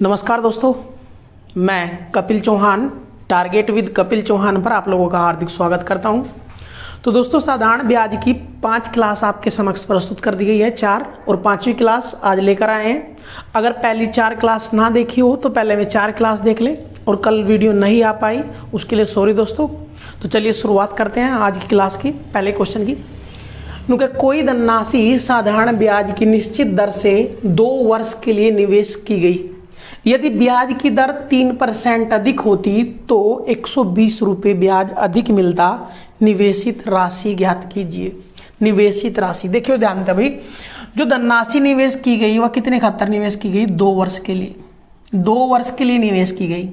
नमस्कार दोस्तों, मैं कपिल चौहान टारगेट विद कपिल चौहान पर आप लोगों का हार्दिक स्वागत करता हूं। तो दोस्तों, साधारण ब्याज की 5 क्लास आपके समक्ष प्रस्तुत कर दी गई है, 4 और 5वीं क्लास आज लेकर आए हैं। अगर पहली 4 क्लास ना देखी हो तो पहले वे 4 क्लास देख लें, और कल वीडियो नहीं आ पाई उसके लिए सॉरी दोस्तों। तो चलिए शुरुआत करते हैं आज की क्लास की पहले क्वेश्चन की। कोई धनराशि साधारण ब्याज की निश्चित दर से 2 वर्ष के लिए निवेश की गई। यदि ब्याज की दर 3% अधिक होती तो 120 रुपये ब्याज अधिक मिलता। निवेशित राशि ज्ञात कीजिए। निवेशित राशि देखियो ध्यान से भाई, जो धनराशि निवेश की गई वह कितने खातर निवेश की गई? 2 वर्ष के लिए। 2 वर्ष के लिए निवेश की गई।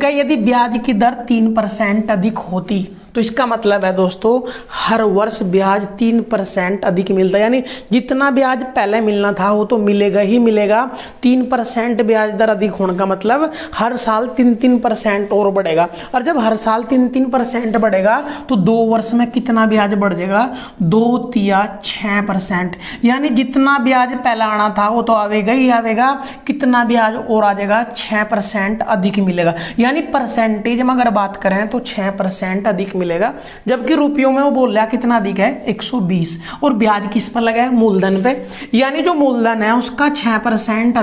यदि ब्याज की दर 3% अधिक होती तो इसका मतलब है दोस्तों, हर वर्ष ब्याज 3% अधिक मिलता, यानी जितना ब्याज पहले मिलना था वो तो मिलेगा ही मिलेगा। 3% ब्याज दर अधिक होने का मतलब हर साल 3% और बढ़ेगा, और जब हर साल 3% बढ़ेगा तो 2 वर्ष में कितना ब्याज बढ़ जाएगा? 2 तिया 6%, यानी जितना ब्याज पहला आना था वो तो आवेगा ही आवेगा। कितना ब्याज और आ जाएगा? 6% अधिक मिलेगा, यानी परसेंटेज में अगर बात करें तो 6% अधिक मिलेगा। जबकि रुपयों में वो बोल रहा कितना अधिक है? 120। और ब्याज किस पर लगा है? मूलधन पे, यानी जो मूलधन है उसका 6%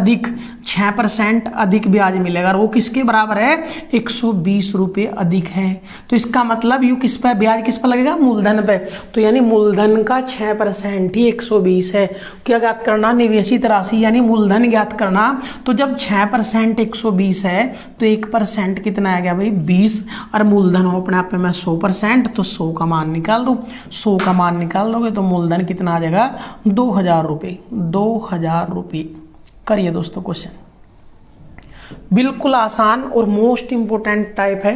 अधिक ब्याज मिलेगा, और वो किसके बराबर है? 120 रुपये अधिक है। तो इसका मतलब यू किस पर ब्याज किस पर लगेगा? मूलधन पे। तो यानी मूलधन का 6% ही 120 है। क्या ज्ञात करना? निवेशित राशि यानी मूलधन ज्ञात करना। तो जब 6% 120 है तो 1% कितना आ गया भाई? 20, और मूलधन हो अपने आप में 100%, तो 100 का मान निकाल दो। 100 का मान निकाल दोगे तो मूलधन कितना आ जाएगा? 2000 रुपये। 2000 रुपये। करिए दोस्तों क्वेश्चन, बिल्कुल आसान और मोस्ट इंपोर्टेंट टाइप है।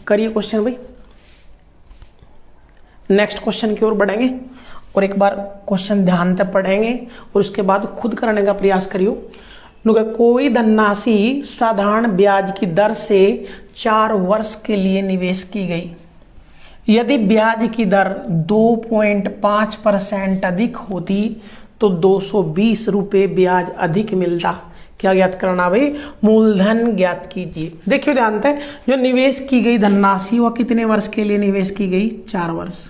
करिए क्वेश्चन भाई। नेक्स्ट क्वेश्चन की ओर बढ़ेंगे, और एक बार क्वेश्चन ध्यान से पढ़ेंगे और उसके बाद खुद करने का प्रयास करियो। कोई धनराशि साधारण ब्याज की दर से 4 वर्ष के लिए निवेश की गई। यदि ब्याज की दर 2.5% अधिक होती तो 220 रुपये ब्याज अधिक मिलता। क्या ज्ञात करना भाई? मूलधन ज्ञात कीजिए। देखिए ध्यान से, जो निवेश की गई धनराशि वह कितने वर्ष के लिए निवेश की गई? 4 वर्ष।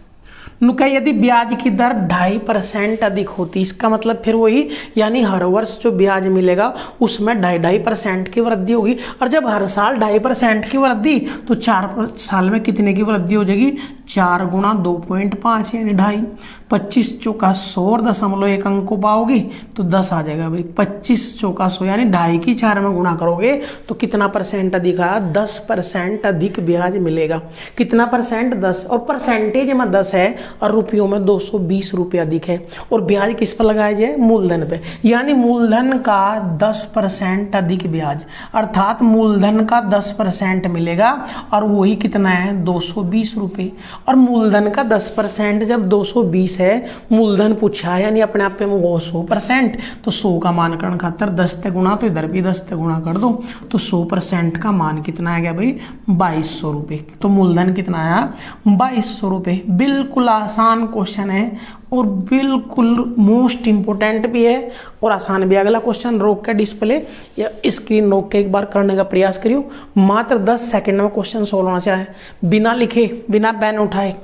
यदि ब्याज की दर 2.5% अधिक होती, इसका मतलब फिर वही, यानी हर वर्ष जो ब्याज मिलेगा उसमें 2.5% की वृद्धि होगी। और जब हर साल 2.5% की वृद्धि, तो 4 साल में कितने की वृद्धि हो जाएगी? 4 गुणा 2.5 यानी 2.5। 25 चौका 100 और 0.1 अंक को पाओगे तो 10 आ जाएगा भाई। 25 चौका 100 यानी 2.5 की 4 में गुणा करोगे तो कितना परसेंट अधिक आया? 10% अधिक ब्याज मिलेगा। कितना परसेंट? 10। और परसेंटेज में 10 है और रुपयों में 220 रुपये अधिक है। और ब्याज किस पर लगाया जाए? मूलधन पे, यानी मूलधन का 10% अधिक ब्याज, अर्थात मूलधन का 10% मिलेगा, और वही कितना है? 220 रुपये। और मूलधन का 10% जब 220 है, मूलधन पूछा है, यानी अपने आप में वो 100%, तो 100 का मान करने खातर 10 से गुणा, तो इधर भी 10 से गुणा कर दो, तो 100% का मान कितना आ गया भाई? 2200 रुपये। तो मूलधन कितना आया? 2200 रुपये। बिल्कुल आसान क्वेश्चन है और बिल्कुल मोस्ट इंपोर्टेंट भी है और आसान भी। अगला क्वेश्चन रोक के डिस्प्ले या स्क्रीन रोक के एक बार करने का प्रयास करियो। मात्र 10 सेकंड में क्वेश्चन सोल्व होना चाहिए, बिना लिखे, बिना पेन उठाए।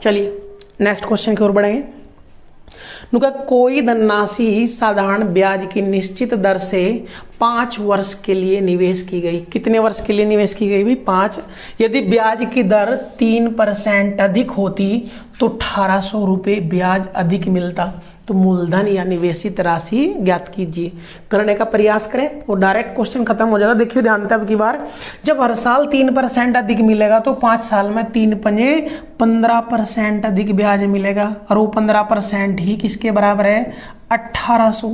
चलिए नेक्स्ट क्वेश्चन की ओर बढ़ेंगे। कोई धनराशि साधारण ब्याज की निश्चित दर से 5 वर्ष के लिए निवेश की गई। कितने वर्ष के लिए निवेश की गई भाई? 5। यदि ब्याज की दर 3% अधिक होती तो 1800 रुपये ब्याज अधिक मिलता। तो मूलधन या निवेशित राशि ज्ञात कीजिए। करने का प्रयास करें और डायरेक्ट क्वेश्चन खत्म हो जाएगा। देखिए ध्यान से अब की बार, जब हर साल 3% अधिक मिलेगा तो 5 साल में 3 पंजे 15% अधिक ब्याज मिलेगा, और वो 15% ही किसके बराबर है? 1800।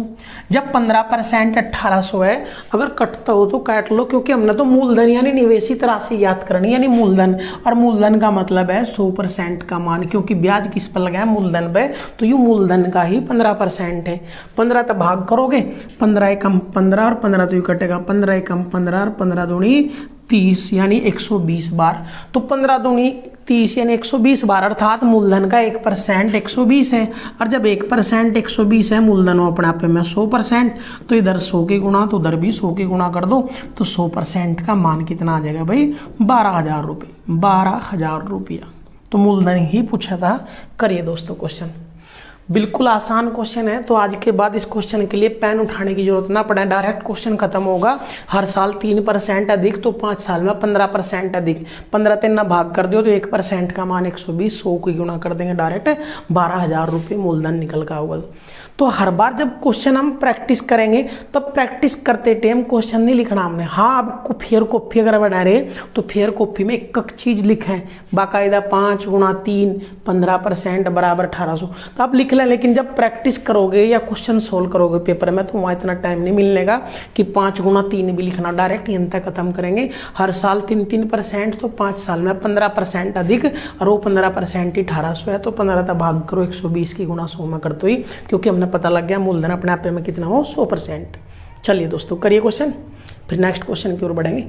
जब 15% 1800 है, अगर कटता हो तो काट लो, क्योंकि हमने तो मूलधन यानी निवेशित राशि याद करनी, यानी मूलधन, और मूलधन का मतलब है 100% का मान, क्योंकि ब्याज किस पर लगा है? मूलधन पे। तो यू मूलधन का ही 15% है। 15 तो भाग करोगे, 15 एकम 15 और 15 तो यू कटेगा 15 एकम 15 और 15 दूनी 30 यानी 120 बार। तो 15 दूनी 30 यानी 120 बार, अर्थात मूलधन का 1% 120 है। और जब 1% 120 है, मूलधन हो अपने आप में 100%, तो इधर 100 के गुणा तो उधर भी 100 के गुणा कर दो, तो 100% का मान कितना आ जाएगा भाई? 12,000 रुपये, 12,000 रुपया। तो मूलधन ही पूछा था। करिए दोस्तों क्वेश्चन, बिल्कुल आसान क्वेश्चन है। तो आज के बाद इस क्वेश्चन के लिए पेन उठाने की जरूरत ना पड़े, डायरेक्ट क्वेश्चन खत्म होगा। हर साल 3% अधिक, तो 5 साल में 15% अधिक। 15 से ना भाग कर दो तो 1% का मान 120, 100 की गुणा कर देंगे, डायरेक्ट 12,000 रुपये मूलधन निकल का होगा। तो हर बार जब क्वेश्चन हम प्रैक्टिस करेंगे, तब प्रैक्टिस करते टाइम क्वेश्चन नहीं लिखना हमने। हाँ, आपको फेयर कॉपी अगर बना रहे तो फेयर कॉपी में एक एक चीज लिखें बाकायदा, 5 गुणा 3 15% बराबर 1800, तो आप लिख लें। लेकिन जब प्रैक्टिस करोगे या क्वेश्चन सोल्व करोगे पेपर में, तो वहाँ इतना टाइम नहीं मिलने का कि 5 गुणा 3 भी लिखना, डायरेक्ट यहीं तक खत्म करेंगे। हर साल 3% तो 5 साल में 15% अधिक, और वो 15% ही 1800 है, तो 15 का भाग करो 120 की गुणा 100 में करते ही, क्योंकि हमने पता लग गया मूलधन अपने आप में कितना हो, 100%। चलिए दोस्तों करिए क्वेश्चन, फिर नेक्स्ट क्वेश्चन की ओर बढ़ेंगे।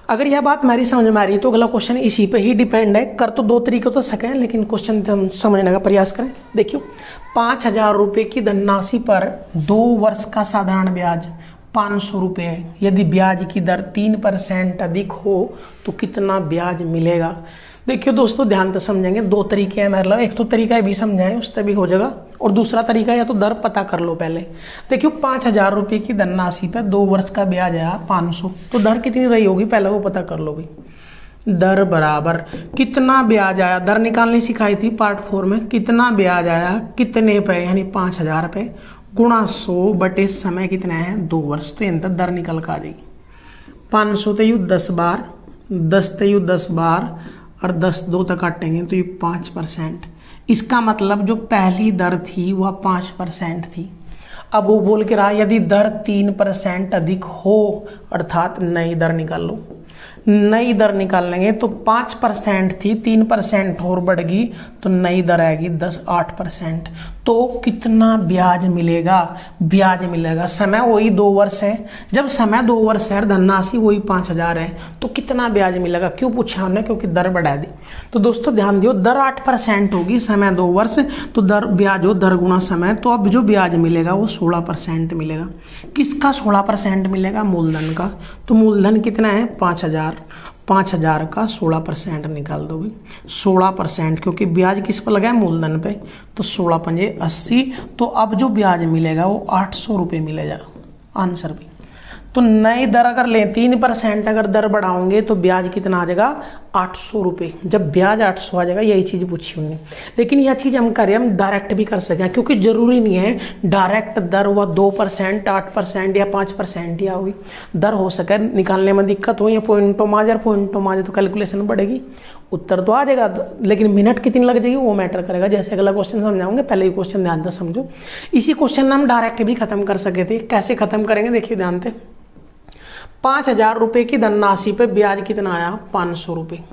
अगर यह बात मेरी समझ में आ रही है तो अगला क्वेश्चन इसी पे ही डिपेंड है। कर तो 2 तरीके तो सकें, लेकिन क्वेश्चन हम समझने का प्रयास करें। देखियो, 5,000 रुपये की धनराशि पर 2 वर्ष का साधारण ब्याज 500 रुपये है। यदि ब्याज की दर 3% अधिक हो तो कितना ब्याज मिलेगा? देखियो दोस्तों, ध्यान से समझेंगे। 2 तरीके हैं, मतलब एक तो तरीका भी समझाएं, उससे भी हो जाएगा, और दूसरा तरीका या तो दर पता कर लो पहले। देखियो, 5,000 रुपये की धनराशि पर 2 वर्ष का ब्याज आया 500, तो दर कितनी रही होगी पहले वो पता कर लो भाई। दर बराबर कितना ब्याज आया, दर निकालनी सिखाई थी पार्ट 4 में। कितना ब्याज आया, कितने पे, यानी 5,000 पे, गुणा 100 बटे समय कितना है 2 वर्ष, तो यहाँ दर निकल कर आ जाएगी। 500 ते यू 10 बार, 10 ते यू 10 बार, और 10 2 तक काटेंगे तो ये 5%। इसका मतलब जो पहली दर थी वह 5% थी। अब वो बोल के रहा यदि दर 3% अधिक हो, अर्थात नई दर निकाल लो। नई दर निकालेंगे तो 5% थी, 3% और बढ़ गई, तो नई दर आएगी 8%। तो कितना ब्याज मिलेगा? ब्याज मिलेगा, समय वही 2 वर्ष है। जब समय 2 वर्ष है, धनराशि वही 5,000 है, तो कितना ब्याज मिलेगा? क्यों पूछा हमने? क्योंकि दर बढ़ा दी। तो दोस्तों ध्यान दियो, दर 8% होगी, समय 2 वर्ष, तो दर ब्याज हो दर गुणा समय, तो अब जो ब्याज मिलेगा वो 16% मिलेगा। किसका 16% मिलेगा? मूलधन का। तो मूलधन कितना है? 5,000। 5,000 का 16% निकाल दोगे, 16%, क्योंकि ब्याज किस पर लगा है? मूलधन पे, तो 16 पंजे 80। तो अब जो ब्याज मिलेगा वो 800 रुपये मिलेगा आंसर भी। तो नई दर अगर लें 3% अगर दर बढ़ाओगे तो ब्याज कितना आ जाएगा? 800 रुपये। जब ब्याज 800 आ जाएगा, यही चीज़ पूछी हमने। लेकिन यह चीज़ हम करें, हम डायरेक्ट भी कर सकें, क्योंकि जरूरी नहीं है डायरेक्ट दर वह 2%, 8% या 5% ही आओगी। दर हो सके निकालने में दिक्कत हो, या पॉइंटों माजर तो कैलकुलेशन बढ़ेगी, उत्तर तो आ जाएगा, लेकिन मिनट कितनी लग जाएगी वो मैटर करेगा। जैसे अगला क्वेश्चन समझाऊंगे, पहले ही क्वेश्चन ध्यान से समझो। इसी क्वेश्चन में हम डायरेक्ट भी खत्म कर सके थे। कैसे खत्म करेंगे देखिए ध्यान से। 5,000 रुपये की धनराशि पे ब्याज कितना आया? 500 रुपये।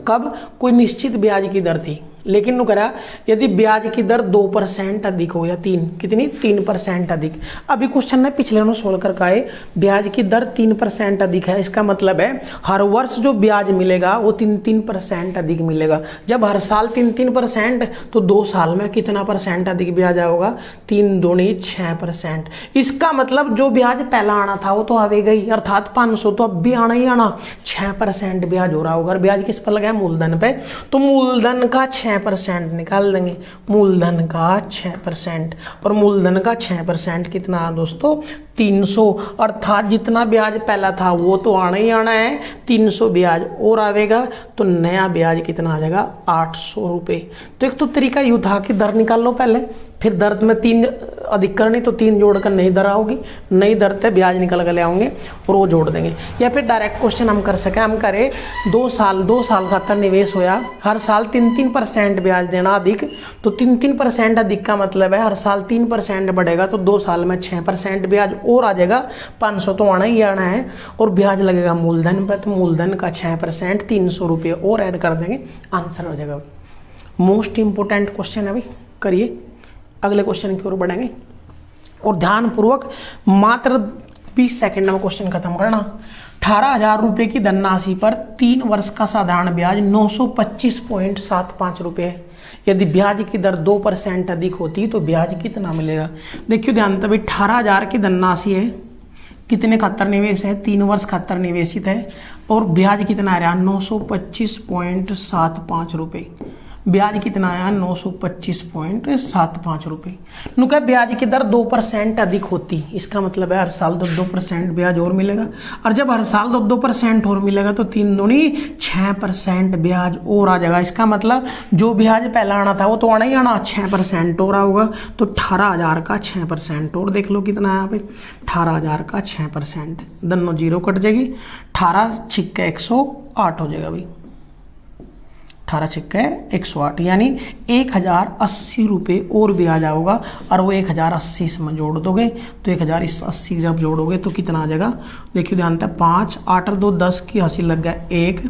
कब? कोई निश्चित ब्याज की दर थी, लेकिन नु करा यदि ब्याज की दर 2% अधिक हो, या 3% अधिक। अभी क्वेश्चन ने पिछले नो सोल्व कर आए, ब्याज की दर 3% अधिक है, इसका मतलब है हर वर्ष जो ब्याज मिलेगा वो 3% अधिक मिलेगा। जब हर साल 3% तो 2 साल में कितना % अधिक ब्याज होगा? 3 दूनी 6%। इसका मतलब जो ब्याज पहला आना था वो तो आवेगा ही, अर्थात 500 तो अब भी आना ही आना। 6% ब्याज हो रहा होगा, ब्याज किस पर लगा है? मूलधन पे, तो मूलधन का 6% निकाल देंगे। मूलधन का 6%, और मूलधन का 6% कितना दोस्तों? 300। अर्थात जितना ब्याज पहला था वो तो आना ही आना है, 300 ब्याज और आवेगा, तो नया ब्याज कितना आ जाएगा? 800 रुपये। तो एक तो तरीका यूँ था कि दर निकाल लो पहले, फिर दर में 3 अधिक करनी तो 3 जोड़कर नई दर आओगी, नई दर से ब्याज निकल कर ले आओगे और वो जोड़ देंगे। या फिर डायरेक्ट क्वेश्चन हम कर सकें, हम करें 2 साल खातर निवेश होया, हर साल 3% ब्याज देना अधिक, तो 3% अधिक का मतलब है हर साल 3% बढ़ेगा, तो 2 साल में 6% ब्याज और आ जाएगा। 500 तो आना ही आना है, और ब्याज लगेगा मूलधन पर, तो मूलधन का 6% 300 रुपये और ऐड कर देंगे, आंसर हो जाएगा। मोस्ट इंपोर्टेंट क्वेश्चन है भाई, करिए। अगले क्वेश्चन की ओर बढ़ेंगे, और ध्यानपूर्वक मात्र 20 सेकंड में क्वेश्चन खत्म करना। 18,000 रुपये की धनराशि पर 3 वर्ष का साधारण ब्याज 925.75 रुपये है। यदि ब्याज की दर 2% अधिक होती तो ब्याज कितना मिलेगा। देखियो ध्यान तभी 18,000 की धनराशि है, कितने खातर निवेश है, 3 वर्ष खातर निवेशित है और ब्याज कितना आ रहा है 925.75 रुपये। ब्याज कितना आया 925.75 रुपये। नुका ब्याज की दर 2% अधिक होती, इसका मतलब है हर साल 2% ब्याज और मिलेगा। और जब हर साल 2% और मिलेगा तो 3 दूनी 6% ब्याज और आ जाएगा। इसका मतलब जो ब्याज पहला आना था वो तो आना ही आना, 6% और होगा। तो 18,000 का 6% और देख लो कितना है यहाँ पे, 18,000 का 6%, दोनों जीरो कट जाएगी, 18 छिक्के 108 हो जाएगा भाई, 18 छिक्के 108 यानी 1,080 रुपये और ब्याज आओगा। और वो 1,080 इसमें जोड़ दोगे तो 1,080 जब जोड़ोगे तो कितना आ जाएगा। देखिए ध्यान से 5 8 और 2 10 की हासिल लग गया 1,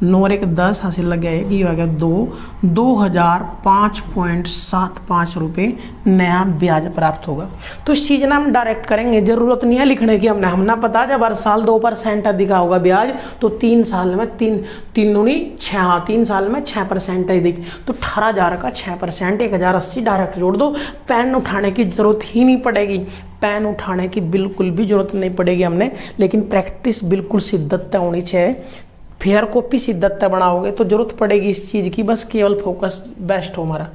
9 और 1 10 हासिल लग गया 1, ये आ गया 2, 2,005.75 रुपये नया ब्याज प्राप्त होगा। तो इस चीज़ ना हम डायरेक्ट करेंगे, जरूरत नहीं है लिखने की। हमने पता जब हर साल 2% अधिक होगा ब्याज तो 3 साल में 3 साल में 6% अधिक, तो 18,000 का 6%, 1,080 डायरेक्ट जोड़ दो। पेन उठाने की जरूरत ही नहीं पड़ेगी, पेन उठाने की बिल्कुल भी जरूरत नहीं पड़ेगी हमने, लेकिन प्रैक्टिस बिल्कुल शिद्दत होनी चाहिए। फेयर कॉपी शिद्दत बनाओगे तो जरूरत पड़ेगी इस चीज़ की, बस केवल फोकस बेस्ट हो हमारा।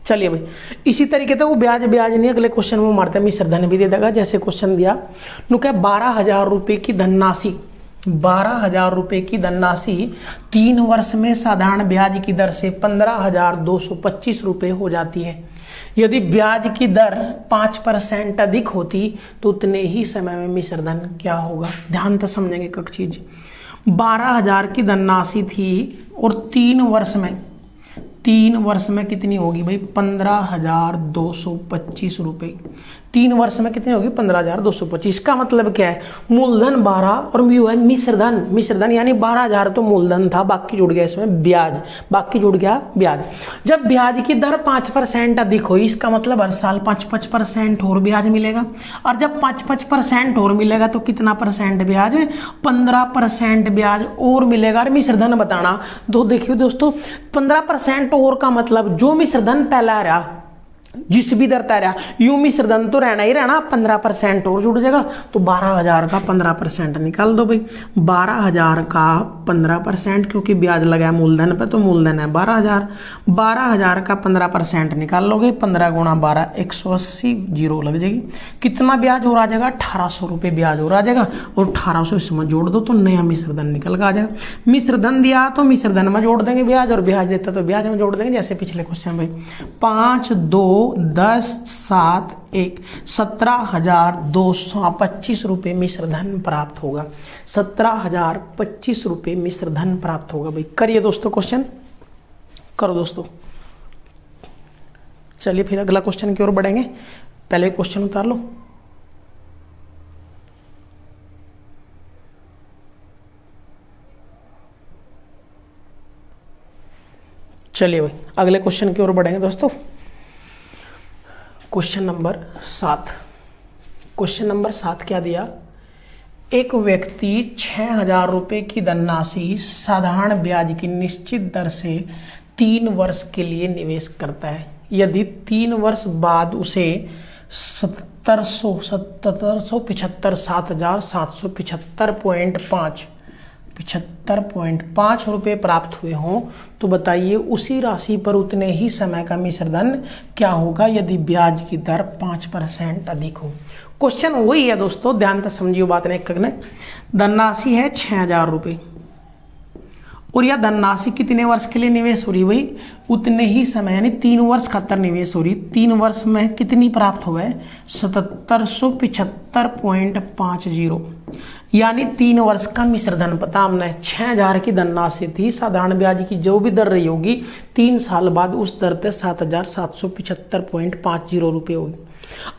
चलिए भाई, इसी तरीके से वो ब्याज नहीं, अगले क्वेश्चन में मारते हैं मिश्र धन भी दे देगा। जैसे क्वेश्चन दिया नुका 12,000 रुपये की धनराशि, 12,000 रुपये की धनराशि 3 वर्ष में साधारण ब्याज की दर से 15,225 रुपये हो जाती है। यदि ब्याज की दर 5% अधिक होती तो उतने ही समय में मिश्र धन क्या होगा। ध्यान से समझेंगे एक चीज, 12,000 की धनराशि थी और 3 वर्ष में कितनी होगी भाई 15,225 रुपये। 3 वर्ष में कितनी होगी 15,225। इसका मतलब क्या है, मूलधन 12 और म्यू है मिश्रधन यानी 12,000 तो मूलधन था, बाकी जुड़ गया इसमें ब्याज, बाकी जुड़ गया ब्याज। जब ब्याज की दर 5% अधिक हुई, इसका मतलब हर साल 5% और ब्याज मिलेगा। और जब 5% और मिलेगा तो कितना परसेंट ब्याज, 15% ब्याज और मिलेगा। और मिश्रधन बताना तो देखिए दोस्तों, 15% और का मतलब जो मिश्रधन पहला रहा जिस भी दर रहा यूं मिश्रधन तो रहना ही रहना, 15% और जुड़ जाएगा। तो 12,000 का 15% निकाल दो भाई, 12,000 का 15% क्योंकि ब्याज लगा है मूलधन पे तो मूलधन है 12,000, 12,000 का 15% निकाल लोगे, 15 गुणा 12 180 जीरो लग जाएगी। कितना ब्याज और आ जाएगा 1,800 रुपये ब्याज और आ जाएगा और 1,800 इसमें जोड़ दो तो नया मिश्रधन निकल कर आ जाएगा। मिश्रधन दिया तो मिश्रधन में जोड़ देंगे ब्याज और ब्याज देता तो ब्याज में जोड़ देंगे, जैसे पिछले क्वेश्चन भाई 5 2 10 7 1 17,225 रुपये मिश्रधन प्राप्त होगा। 17,025 रुपये मिश्रधन प्राप्त होगा भाई। करिए दोस्तों क्वेश्चन, करो दोस्तों। चलिए फिर अगला क्वेश्चन की ओर बढ़ेंगे, पहले क्वेश्चन उतार लो। चलिए भाई अगले क्वेश्चन की ओर बढ़ेंगे दोस्तों। क्वेश्चन नंबर 7, क्वेश्चन नंबर 7 क्या दिया, एक व्यक्ति 6,000 रुपये की धनराशि साधारण ब्याज की निश्चित दर से 3 वर्ष के लिए निवेश करता है। यदि 3 वर्ष बाद उसे 7,775.5 रुपये प्राप्त हुए हों तो बताइए उसी राशि पर उतने ही समय का मिश्रधन क्या होगा यदि ब्याज की दर 5% अधिक हो। क्वेश्चन वही है दोस्तों, ध्यान से समझिए बात नहीं करने। धनराशि है 6,000 रुपये और यह धनराशि कितने वर्ष के लिए निवेश हो रही भाई, उतने ही समय यानी 3 वर्ष खातर निवेश हो रही। 3 वर्ष में कितनी प्राप्त हुआ है 7,775.50 यानी 3 वर्ष का मिश्रधन पता हमने। 6,000 की धनराशि थी, साधारण ब्याज की जो भी दर रही होगी 3 साल बाद उस दर पे 7,775.50 रुपये होगी।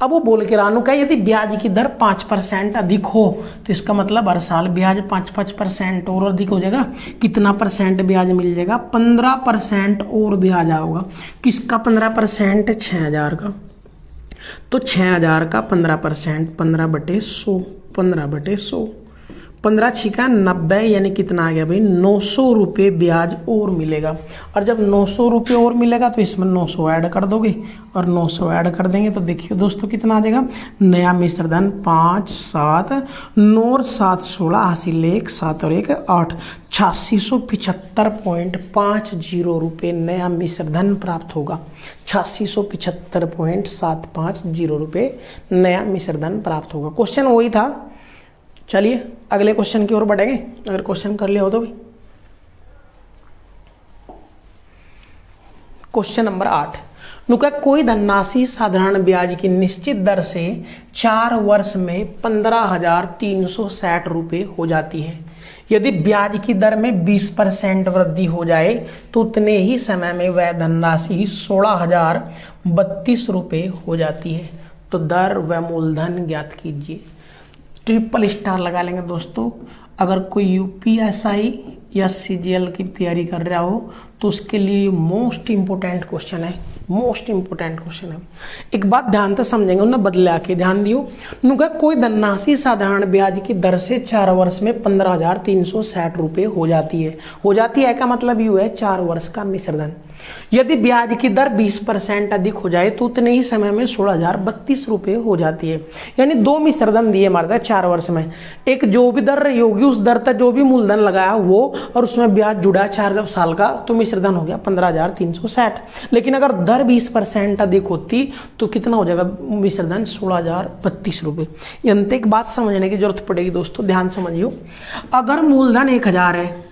अब वो बोल के रानू का यदि ब्याज की दर 5% अधिक हो तो इसका मतलब हर साल ब्याज 5% और अधिक हो जाएगा। कितना परसेंट ब्याज मिल जाएगा 15% और ब्याज आएगा। किसका 15%, 6,000 का। तो 6,000 का 15%, 15/100, 15/100, 15 छिका 90, यानी कितना आ गया भाई 900 रुपये ब्याज और मिलेगा। और जब 900 रुपये और मिलेगा तो इसमें 900 ऐड कर दोगे, और 900 ऐड कर देंगे तो देखिए दोस्तों कितना आ जाएगा। नया मिश्र धन 5, 7, 9 और 7 16, हासिल 1, 7 और 1 8, 8675.50 रुपये नया मिश्र धन प्राप्त होगा। 8675.750 रुपये नया मिश्र धन प्राप्त होगा। क्वेश्चन वही था। चलिए अगले क्वेश्चन की ओर बढ़ेंगे, अगर क्वेश्चन कर लिया हो तो भी। क्वेश्चन नंबर 8, नुका कोई धनराशि साधारण ब्याज की निश्चित दर से 4 वर्ष में 15,360 रुपये हो जाती है। यदि ब्याज की दर में 20% वृद्धि हो जाए तो उतने ही समय में वह धनराशि 16,032 रुपये हो जाती है। तो दर व मूलधन ज्ञात कीजिए। ट्रिपल स्टार लगा लेंगे दोस्तों। अगर कोई यूपीएसआई या सीजीएल की तैयारी कर रहा हो तो उसके लिए मोस्ट इंपोर्टेंट क्वेश्चन है, मोस्ट इंपोर्टेंट क्वेश्चन है। एक बात ध्यान से समझेंगे, उन्हें बदला के ध्यान दियो। नुका कोई धनराशि साधारण ब्याज की दर से 4 वर्ष में 15,360 रुपये हो जाती है। हो जाती है का मतलब यू है 4 वर्ष का मिश्र धन। यदि ब्याज की दर 20% अधिक हो जाए तो उतने ही समय में 16,032 रुपये हो जाती है। यानी 2 मिश्र धन दिए हमारे 4 वर्ष में। एक जो भी दर रही होगी उस दर तक जो भी मूलधन लगाया वो, और उसमें ब्याज जुड़ा 4 साल का, तो मिश्र धन हो गया 15,360। लेकिन अगर दर 20% अधिक होती तो कितना हो जाएगा मिश्र धन 16,032 रुपये। यंत्र एक बात समझने की जरूरत पड़ेगी दोस्तों, ध्यान समझियो। अगर मूलधन 1,000 है,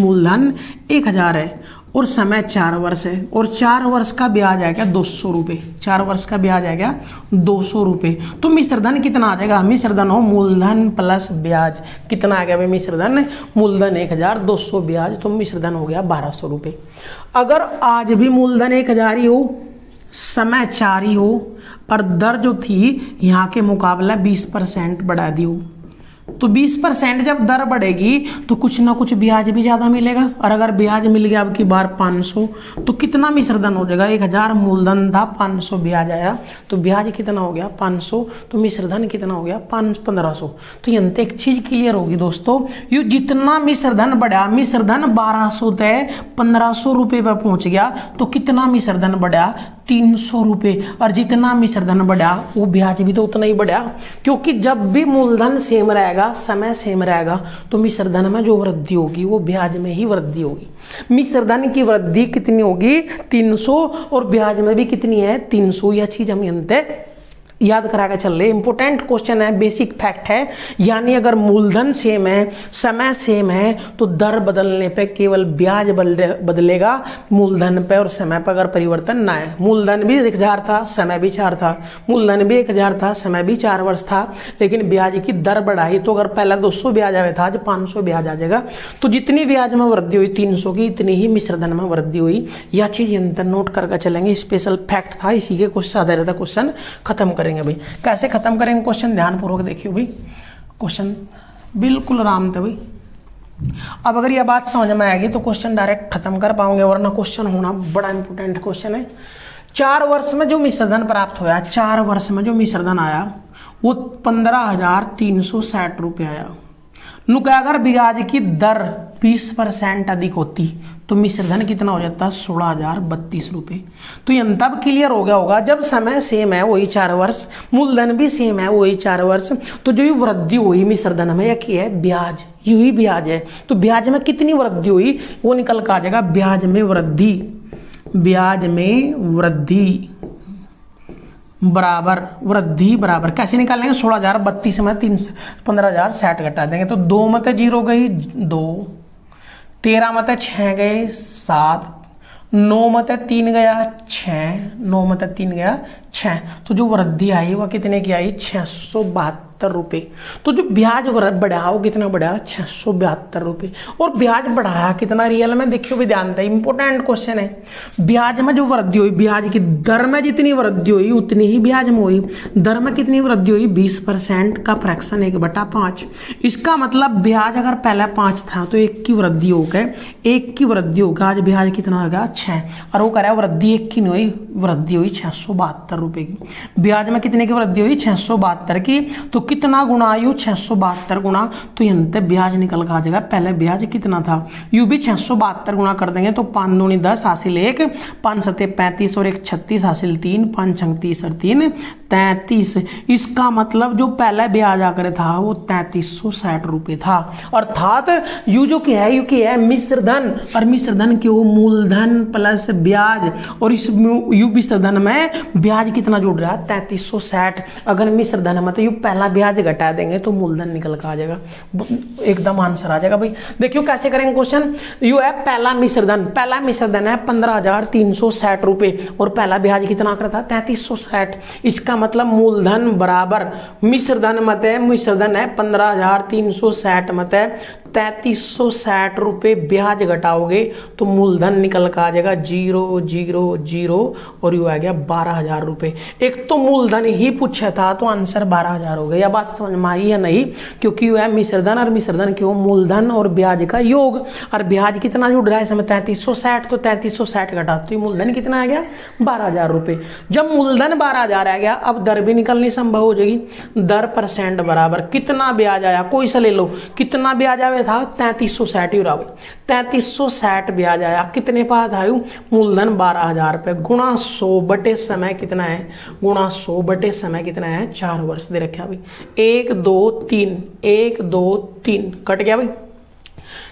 मूलधन 1,000 है और समय 4 वर्ष है, और 4 वर्ष का ब्याज आएगा 200 रुपये, 4 वर्ष का ब्याज आएगा 200 रुपये, तो मिश्र धन कितना आ जाएगा। मिश्र धन हो मूलधन प्लस ब्याज, कितना आ गया भाई मिश्र धन। मूलधन 1,000, 200 ब्याज, तो मिश्र धन हो गया 1,200 रुपये। अगर आज भी मूलधन 1,000 ही हो, समय 4 ही हो, पर दर जो थी यहाँ के मुकाबला 20% बढ़ा दी हो, तो 20% जब दर बढ़ेगी तो कुछ ना कुछ ब्याज भी ज्यादा मिलेगा। और अगर ब्याज मिल गया अब की बार 500, तो कितना मिश्र धन हो जाएगा। 1,000 मूलधन था, 500 ब्याज आया, तो ब्याज कितना हो गया 500, तो मिश्र धन कितना हो गया 1500। तो यंत्र एक चीज क्लियर होगी दोस्तों, यू जितना मिश्र धन बढ़ा, मिश्र धन 1,200 तय 1,500 रुपये पर पहुंच गया, तो कितना मिश्र धन बढ़ा 300 रुपये। और जितना मिश्र धन बढ़ा वो ब्याज भी तो उतना ही बढ़ा, क्योंकि जब भी मूलधन सेम रहेगा, समय सेम रहेगा, तो मिश्र धन में जो वृद्धि होगी वो ब्याज में ही वृद्धि होगी। मिश्र धन की वृद्धि कितनी होगी 300, और ब्याज में भी कितनी है 300। यह चीज हम यंत्र याद करा के चल रहे। इंपोर्टेंट क्वेश्चन है, बेसिक फैक्ट है। यानी अगर मूलधन सेम है, समय सेम है, तो दर बदलने पे केवल ब्याज बदलेगा, मूलधन पे और समय पर अगर परिवर्तन ना है। मूलधन भी 1,000 था, समय भी 4 था, मूलधन भी 1,000 था, समय भी 4 वर्ष था, लेकिन ब्याज की दर बढ़ाई, तो अगर पहला 200 ब्याज आया था, आज 500 ब्याज आ जाएगा। तो जितनी ब्याज में वृद्धि हुई 300 की, इतनी ही मिश्र धन में वृद्धि हुई। यह चीज यंत्र नोट करके चलेंगे, स्पेशल फैक्ट था, इसी के कुछ आधारित क्वेश्चन खत्म करेंगे भाई। कैसे खत्म करेंगे क्वेश्चन, ध्यान पूर्वक देखियो भाई। क्वेश्चन बिल्कुल आराम था भाई। अब अगर यह बात समझ में आएगी तो क्वेश्चन डायरेक्ट खत्म कर पाओगे, वरना क्वेश्चन होना बड़ा इंपोर्टेंट क्वेश्चन है। 4 वर्ष में जो मिश्र धन प्राप्त होया, 4 वर्ष में जो मिश्र धन आया वो 15,360 रुपये आया। नुका अगर ब्याज की दर 20% अधिक होती तो मिश्र धन कितना हो जाता 16,032 रुपये। तो यह तब क्लियर हो गया होगा जब समय सेम है वही 4 वर्ष, मूलधन भी सेम है वही 4 वर्ष, तो जो वृद्धि हुई मिश्र धन में यह क्या है ब्याज, यू ही ब्याज है। तो ब्याज में कितनी वृद्धि हुई वो निकल कर आ जाएगा, ब्याज में वृद्धि, ब्याज में वृद्धि बराबर, वृद्धि बराबर कैसे निकालेंगे 16,032 में 15,060 घटा देंगे, तो 2 में 0 गई 2, 13 में 6 गए 7, 9 में 3 गया 6, 9 में 3 गया 6, तो जो वृद्धि आई वह कितने की आई 672 रुपए। तो जो ब्याज बढ़ा वो कितना बढ़ा 672 रुपए। और ब्याज बढ़ाया कितना रियल में, देखियो भी ध्यान दें, इंपॉर्टेंट क्वेश्चन है। ब्याज में जो वृद्धि हुई, ब्याज की दर में जितनी वृद्धि हुई उतनी ही ब्याज में हुई। दर में कितनी वृद्धि हुई 20% का फ्रैक्शन 1/5। इसका मतलब ब्याज अगर पहले 5 था तो 1 की वृद्धि होकर 1 की वृद्धि होकर आज ब्याज कितना हो गया 6। और वो कह रहा है वृद्धि 1 की नहीं हुई, वृद्धि हुई 672 रुपए की। ब्याज में कितने की वृद्धि हुई 672 की। तो कितना गुणा यू 672 गुणा, तो यंत्र ब्याज निकल कर आ जाएगा। पहले ब्याज कितना था, यू भी 672 गुणा कर देंगे तो 5 दूनी 10 हासिल 1, 5 सते 35 और 1 36 हासिल 3, 5 छंग 30 और 3 33। इसका मतलब जो पहला ब्याज आकर था वो 3360 रुपए था। अर्थात यू जो क्या है, यू क्या है मिश्र धन, और मिश्र धन क्यों मूलधन प्लस ब्याज। और इस यू मिश्र धन में ब्याज कितना जुड़ रहा है 3360। अगर मिश्र धन में तो यू पहला ब्याज घटा देंगे तो मूलधन निकल कर आ जाएगा, एकदम आंसर आ जाएगा भाई। देखियो कैसे करेंगे क्वेश्चन। यू है पहला मिश्र धन, पहला मिश्र धन है 15,360 रुपए और पहला ब्याज कितना करता 3360। इसका मतलब मूलधन बराबर मिश्र धन मत है, मिश्र धन है 15,360 मत है 3360 रुपए ब्याज घटाओगे तो मूलधन निकल कर आ जाएगा 000 और यू आ गया 12,000 रुपए। एक तो मूलधन ही पूछा था तो आंसर 12,000 हो गया। यह बात समझ में आई या नहीं, क्योंकि यू है मिश्र धन और मिश्र धन क्यों मूलधन और ब्याज का योग। और ब्याज कितना जुड़ रहा है इसमें 3360, तो 3360 घटाते तो मूलधन कितना आ गया 12,000 रुपए। जब मूलधन 12,000 आ गया अब दर भी निकलनी संभव हो जाएगी। दर % बराबर कितना ब्याज आया, कोई सा ले लो, कितना ब्याज आया था 3360 ही रहा 3360 ब्याज आया। कितने पास आयु मूलधन 12,000 रुपए गुणा 100 बटे समय कितना है, गुणा 100 बटे समय कितना है 4 वर्ष दे रखे भाई। 1 2 3 1 2 3 कट गया भाई।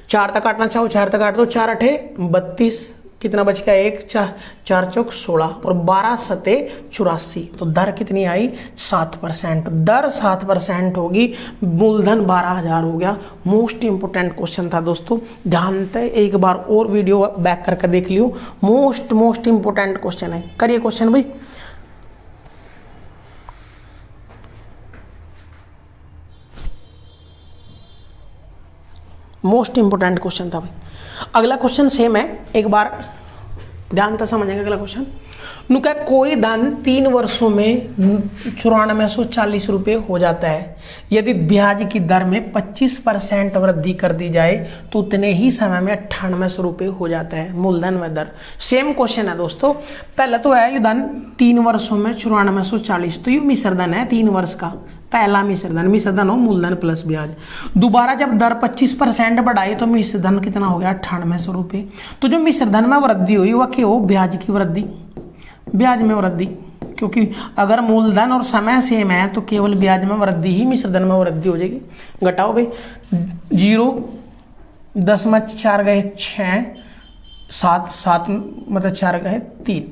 4 तक काटना चाहो 4 तक काट दो, 4 8 32, कितना बच गया 1 4 चौक 16 और 12 सते 84। तो दर कितनी आई 7%। दर 7% होगी, मूलधन 12,000 हो गया। मोस्ट इंपोर्टेंट क्वेश्चन था दोस्तों, ध्यान से एक बार और वीडियो बैक करके देख लियो। मोस्ट इंपोर्टेंट क्वेश्चन है। करिए क्वेश्चन भाई। मोस्ट इंपोर्टेंट क्वेश्चन था भाई। अगला क्वेश्चन सेम है, एक बार ध्यान से समझेंगे। अगला क्वेश्चन नुका कोई धन 3 वर्षों में 9440 रुपये हो जाता है। यदि ब्याज की दर में 25% वृद्धि कर दी जाए तो उतने ही समय में 9800 रुपये हो जाता है मूलधन व दर। सेम क्वेश्चन है दोस्तों। पहले तो है ये धन 3 वर्षों में 9440, तो ये मिश्र धन है 3 वर्ष का, पहला मिश्र धन हो मूलधन प्लस ब्याज। दोबारा जब दर 25% बढ़ाई तो मिश्र धन कितना हो गया 9800 रुपये। तो जो मिश्र धन में वृद्धि हुई वह क्या हो ब्याज की वृद्धि, ब्याज में वृद्धि, क्योंकि अगर मूलधन और समय सेम है तो केवल ब्याज में वृद्धि ही मिश्र धन में वृद्धि हो जाएगी। घटाओ भाई 0 10 में 4 गए 6 7 मतलब 4 गए 3,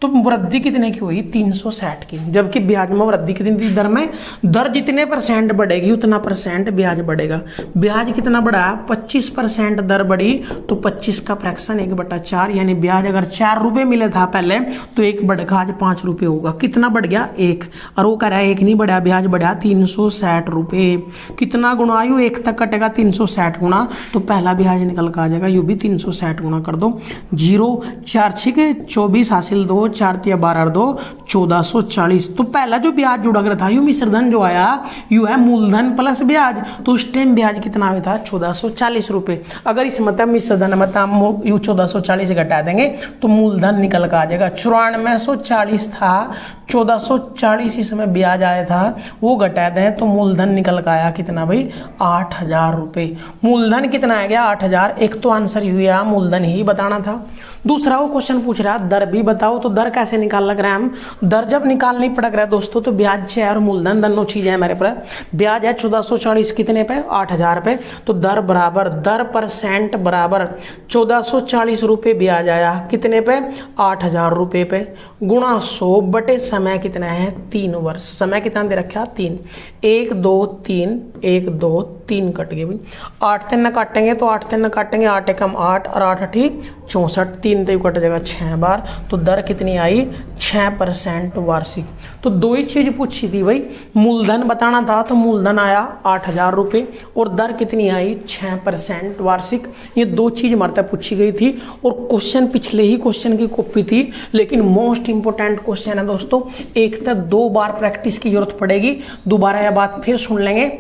तो वृद्धि कितने की हुई 360 की। जबकि ब्याज में वृद्धि कितनी थी, दर में दर जितने % बढ़ेगी उतना % ब्याज बढ़ेगा। ब्याज कितना बढ़ा 25% दर बढ़ी तो 25 का फ्रैक्शन 1/4, यानी ब्याज अगर 4 रुपये मिले था पहले तो 1 बढ़ेगा आज 5 रुपये होगा। कितना बढ़ गया 1, और वो कह रहा है 1 नहीं बढ़ा, ब्याज बढ़ा 360 रुपये। कितना गुणा यू 1 तक कटेगा 360 गुणा, तो पहला ब्याज निकल कर आ जाएगा, यू भी 360 गुणा कर दो। 0 4 6 24 हासिल 2 4 3 12 2 1440। तो पहला जो ब्याज जुड़ा गया था यू मिश्र धन जो आया यू है मूलधन प्लस ब्याज, तो उस टाइम ब्याज कितना आया था 1440 रुपये। अगर इस मतलब मिश्र धन मतलब यू 1440 घटा देंगे तो मूलधन निकल कर आ जाएगा। 9440 था, 1440 इसमें ब्याज आया था, वो घटा दें तो मूलधन निकल कर आया कितना भाई 8000 रुपये। मूलधन कितना आ गया 8000। एक तो आंसर यू है मूलधन ही बताना था। दूसरा वो क्वेश्चन पूछ रहा है दर भी बताओ, तो दर कैसे निकाल लग रहा है हम। दर जब निकालनी पड़ रहा है दोस्तों तो ब्याज है और मूलधन दोनों चीजें है मेरे पर। ब्याज है 1440 कितने पे 8000 पे, तो दर बराबर दर % बराबर 1440 रुपये ब्याज आया कितने पे 8000 रुपये पे, गुणा 100 बटे समय कितना है 3 वर्ष। समय कितना दे रखा 3, 1 2 3 1 2 3 कट गए भाई। 8 3 काटेंगे तो 8 3 काटेंगे, 8 एकम 8 और 8 8 64, 3 तो कट जाएगा 6 बार। तो दर कितनी आई 6% वार्षिक। तो दो ही चीज पूछी थी भाई, मूलधन बताना था तो मूलधन आया 8,000 रुपये और दर कितनी आई 6% वार्षिक। ये दो चीज हमारे तक पूछी गई थी और क्वेश्चन पिछले ही क्वेश्चन की कॉपी थी, लेकिन मोस्ट इंपोर्टेंट क्वेश्चन है दोस्तों। एक तक 2 बार प्रैक्टिस की जरूरत पड़ेगी, दोबारा यह बात फिर सुन लेंगे।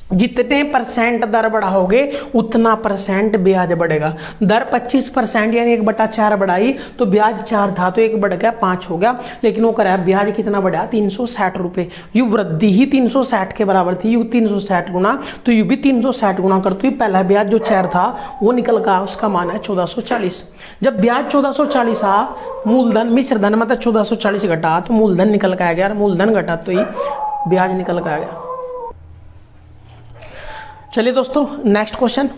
जितने परसेंट दर बढ़ाओगे उतना परसेंट ब्याज बढ़ेगा। दर 25% यानी 1/4 बढ़ाई तो ब्याज 4 था तो 1 बढ़ गया 5 हो गया, लेकिन वो करा ब्याज कितना बढ़ा 360 रुपये। यू वृद्धि ही 360 के बराबर थी, यू 360 गुना, तो यू भी 360 गुना करते हुए पहला ब्याज जो 4 था वो निकल गया, उसका मान है 1440। जब ब्याज 1440 आ, मूलधन मिश्र धन मतलब 1440 घटा तो मूलधन निकल के आ गया, मूलधन घटा तो ही ब्याज निकल के आ गया। चलिए दोस्तों नेक्स्ट क्वेश्चन।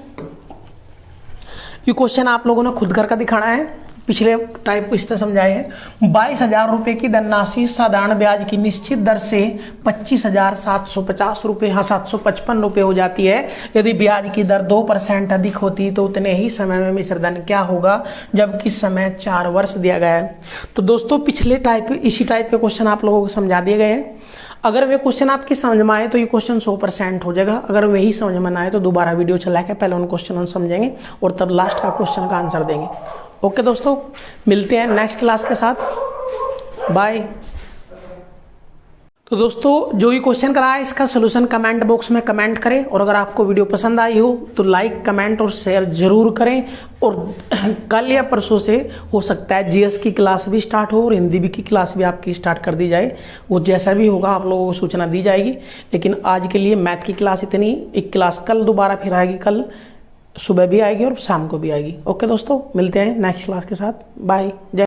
ये क्वेश्चन आप लोगों ने खुद करके दिखाना है, पिछले टाइप को इस तरह समझाए हैं। 22,000 रुपये की धनराशि साधारण ब्याज की निश्चित दर से 25,750 रुपये, हाँ 755 रुपये हो जाती है। यदि ब्याज की दर 2% अधिक होती तो उतने ही समय में मिश्र धन क्या होगा, जबकि समय 4 वर्ष दिया गया है। तो दोस्तों पिछले टाइप इसी टाइप के क्वेश्चन आप लोगों को समझा दिए गए हैं। अगर वे क्वेश्चन आपकी समझ में आए तो ये क्वेश्चन 100% हो जाएगा। अगर वही समझ में ना आए तो दोबारा वीडियो चला के पहले उन क्वेश्चन समझेंगे और तब लास्ट का क्वेश्चन का आंसर देंगे। ओके दोस्तों, मिलते हैं नेक्स्ट क्लास के साथ, बाय। तो दोस्तों जो ये क्वेश्चन करा है इसका सोल्यूशन कमेंट बॉक्स में कमेंट करें, और अगर आपको वीडियो पसंद आई हो तो लाइक कमेंट और शेयर जरूर करें। और कल या परसों से हो सकता है जीएस की क्लास भी स्टार्ट हो और हिंदी की क्लास भी आपकी स्टार्ट कर दी जाए, वो जैसा भी होगा आप लोगों को सूचना दी जाएगी। लेकिन आज के लिए मैथ की क्लास इतनी, एक क्लास कल दोबारा फिर आएगी, कल सुबह भी आएगी और शाम को भी आएगी। ओके दोस्तों, मिलते हैं नेक्स्ट क्लास के साथ, बाय।